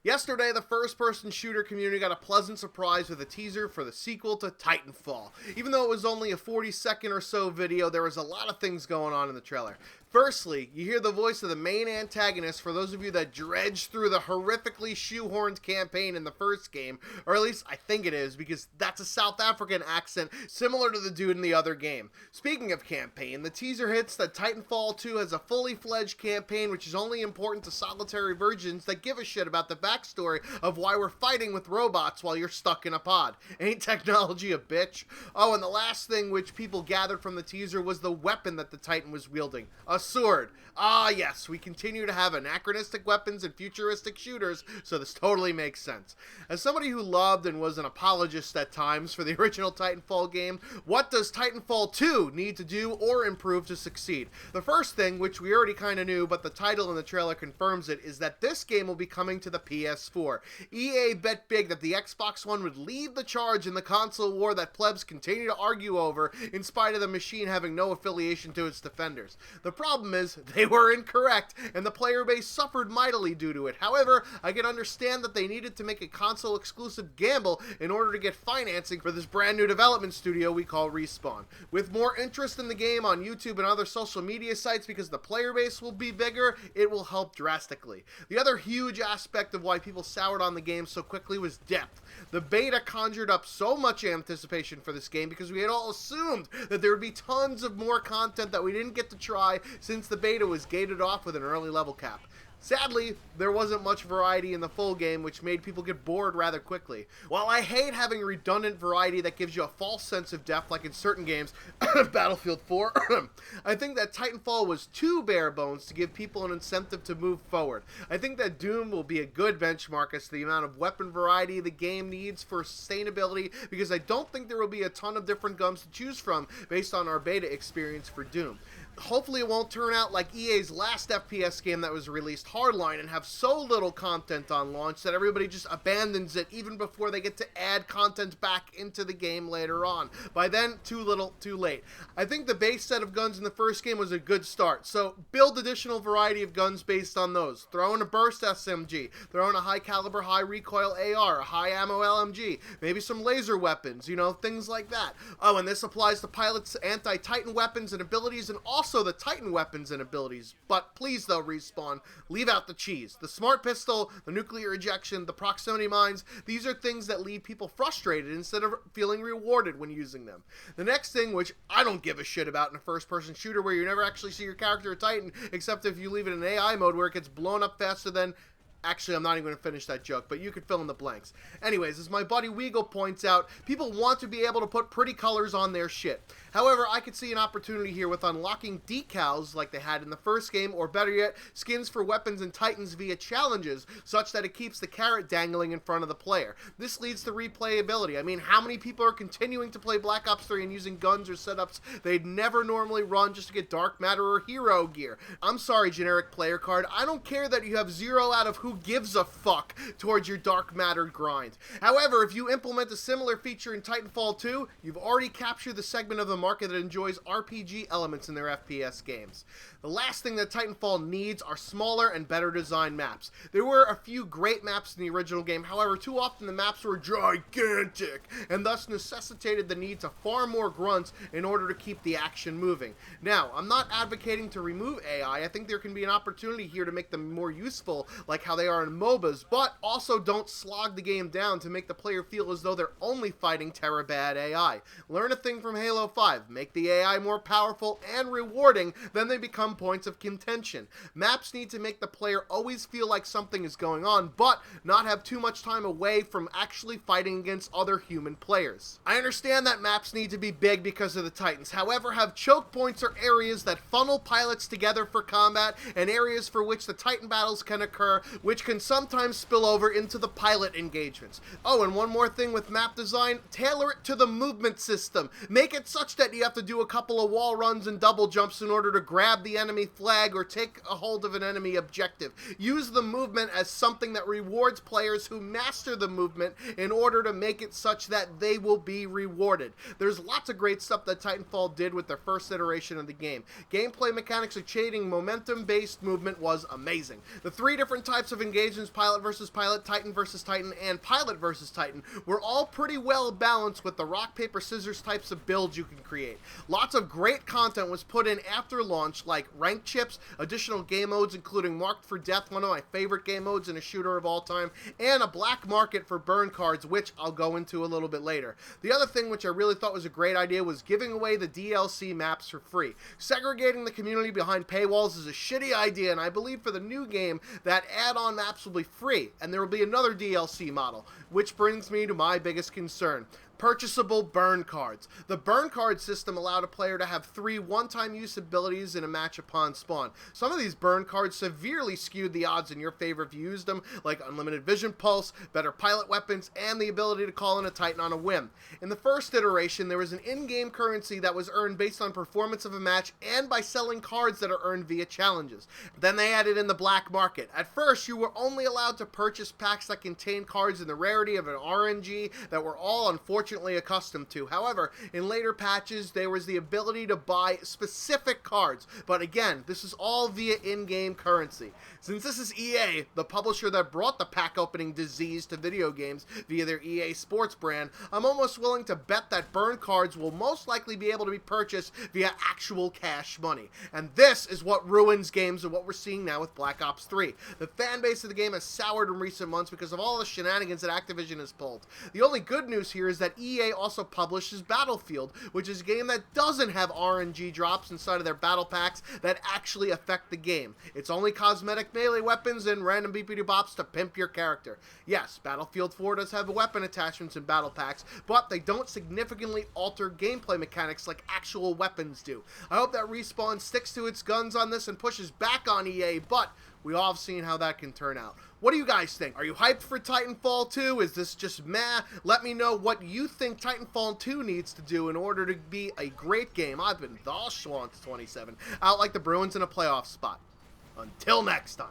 Yesterday, the first-person shooter community got a pleasant surprise with a teaser for the sequel to Titanfall. Even though it was only a 40-second or so video, there was a lot of things going on in the trailer. Firstly, you hear the voice of the main antagonist for those of you that dredged through the horrifically shoehorned campaign in the first game, or at least I think it is, because that's a South African accent similar to the dude in the other game. Speaking of campaign, the teaser hits that Titanfall 2 has a fully fledged campaign which is only important to solitary virgins that give a shit about the backstory of why we're fighting with robots while you're stuck in a pod. Ain't technology a bitch? Oh, and the last thing which people gathered from the teaser was the weapon that the Titan was wielding. A sword. Ah, yes, we continue to have anachronistic weapons and futuristic shooters, so this totally makes sense. As somebody who loved and was an apologist at times for the original Titanfall game, what does Titanfall 2 need to do or improve to succeed? The first thing, which we already kind of knew, but the title in the trailer confirms it, is that this game will be coming to the PS4. EA bet big that the Xbox One would lead the charge in the console war that plebs continue to argue over, in spite of the machine having no affiliation to its defenders. The problem is, they were incorrect, and the player base suffered mightily due to it. However, I can understand that they needed to make a console-exclusive gamble in order to get financing for this brand new development studio we call Respawn. With more interest in the game on YouTube and other social media sites because the player base will be bigger, it will help drastically. The other huge aspect of why people soured on the game so quickly was depth. The beta conjured up so much anticipation for this game because we had all assumed that there would be tons of more content that we didn't get to try since the beta was gated off with an early level cap. Sadly, there wasn't much variety in the full game, which made people get bored rather quickly. While I hate having redundant variety that gives you a false sense of depth like in certain games, Battlefield 4, I think that Titanfall was too bare bones to give people an incentive to move forward. I think that Doom will be a good benchmark as to the amount of weapon variety the game needs for sustainability, because I don't think there will be a ton of different guns to choose from based on our beta experience for Doom. Hopefully it won't turn out like EA's last FPS game that was released, Hardline, and have so little content on launch that everybody just abandons it even before they get to add content back into the game later on. By then, too little, too late. I think the base set of guns in the first game was a good start, so build additional variety of guns based on those. Throw in a burst SMG, throw in a high caliber, high recoil AR, a high ammo LMG, maybe some laser weapons, things like that. Oh, and this applies to pilots' anti-Titan weapons and abilities, and also the Titan weapons and abilities. But please though, Respawn, leave out the cheese. The smart pistol, the nuclear ejection, the proximity mines, these are things that leave people frustrated instead of feeling rewarded when using them. The next thing, which I don't give a shit about in a first-person shooter where you never actually see your character or Titan, except if you leave it in AI mode where it gets blown up faster than... Actually, I'm not even going to finish that joke, but you could fill in the blanks. Anyways, as my buddy Weagle points out, people want to be able to put pretty colors on their shit. However, I could see an opportunity here with unlocking decals like they had in the first game, or better yet, skins for weapons and Titans via challenges, such that it keeps the carrot dangling in front of the player. This leads to replayability. I mean, how many people are continuing to play Black Ops 3 and using guns or setups they'd never normally run just to get dark matter or hero gear? I'm sorry, generic player card. I don't care that you have 0 out of who gives a fuck towards your dark matter grind. However, if you implement a similar feature in Titanfall 2, you've already captured the segment of the market that enjoys RPG elements in their FPS games. The last thing that Titanfall needs are smaller and better designed maps. There were a few great maps in the original game, however, too often the maps were gigantic, and thus necessitated the need to farm more grunts in order to keep the action moving. Now, I'm not advocating to remove AI. I think there can be an opportunity here to make them more useful, like how they are in MOBAs, but also don't slog the game down to make the player feel as though they're only fighting Terabad AI. Learn a thing from Halo 5. Make the AI more powerful and rewarding, then they become points of contention. Maps need to make the player always feel like something is going on, but not have too much time away from actually fighting against other human players. I understand that maps need to be big because of the Titans, however, have choke points or areas that funnel pilots together for combat, and areas for which the Titan battles can occur, which can sometimes spill over into the pilot engagements. Oh, and one more thing with map design, tailor it to the movement system. Make it such that you have to do a couple of wall runs and double jumps in order to grab the enemy flag or take a hold of an enemy objective. Use the movement as something that rewards players who master the movement in order to make it such that they will be rewarded. There's lots of great stuff that Titanfall did with their first iteration of the game. Gameplay mechanics of shading momentum-based movement was amazing. The 3 different types of exclusive engagements, Pilot versus Pilot, Titan versus Titan, and Pilot versus Titan were all pretty well balanced with the rock, paper, scissors types of builds you can create. Lots of great content was put in after launch, like rank chips, additional game modes including Marked for Death, one of my favorite game modes in a shooter of all time, and a black market for burn cards, which I'll go into a little bit later. The other thing which I really thought was a great idea was giving away the DLC maps for free. Segregating the community behind paywalls is a shitty idea, and I believe for the new game that add-on maps will be free, and there will be another DLC model, which brings me to my biggest concern. Purchasable burn cards. The burn card system allowed a player to have 3 one-time use abilities in a match upon spawn. Some of these burn cards severely skewed the odds in your favor if you used them, like unlimited vision pulse, better pilot weapons, and the ability to call in a Titan on a whim. In the first iteration, there was an in-game currency that was earned based on performance of a match and by selling cards that are earned via challenges. Then they added in the black market. At first, you were only allowed to purchase packs that contained cards in the rarity of an RNG that were all unfortunately accustomed to. However, in later patches, there was the ability to buy specific cards, but again, this is all via in-game currency. Since this is EA, the publisher that brought the pack opening disease to video games via their EA Sports brand, I'm almost willing to bet that burn cards will most likely be able to be purchased via actual cash money. And this is what ruins games and what we're seeing now with Black Ops 3. The fan base of the game has soured in recent months because of all the shenanigans that Activision has pulled. The only good news here is that EA also publishes Battlefield, which is a game that doesn't have RNG drops inside of their battle packs that actually affect the game. It's only cosmetic melee weapons and random beepity bops to pimp your character. Yes, Battlefield 4 does have weapon attachments in battle packs, but they don't significantly alter gameplay mechanics like actual weapons do. I hope that Respawn sticks to its guns on this and pushes back on EA, but we all have seen how that can turn out. What do you guys think? Are you hyped for Titanfall 2? Is this just meh? Let me know what you think Titanfall 2 needs to do in order to be a great game. I've been the Schwantz 27, out like the Bruins in a playoff spot. Until next time.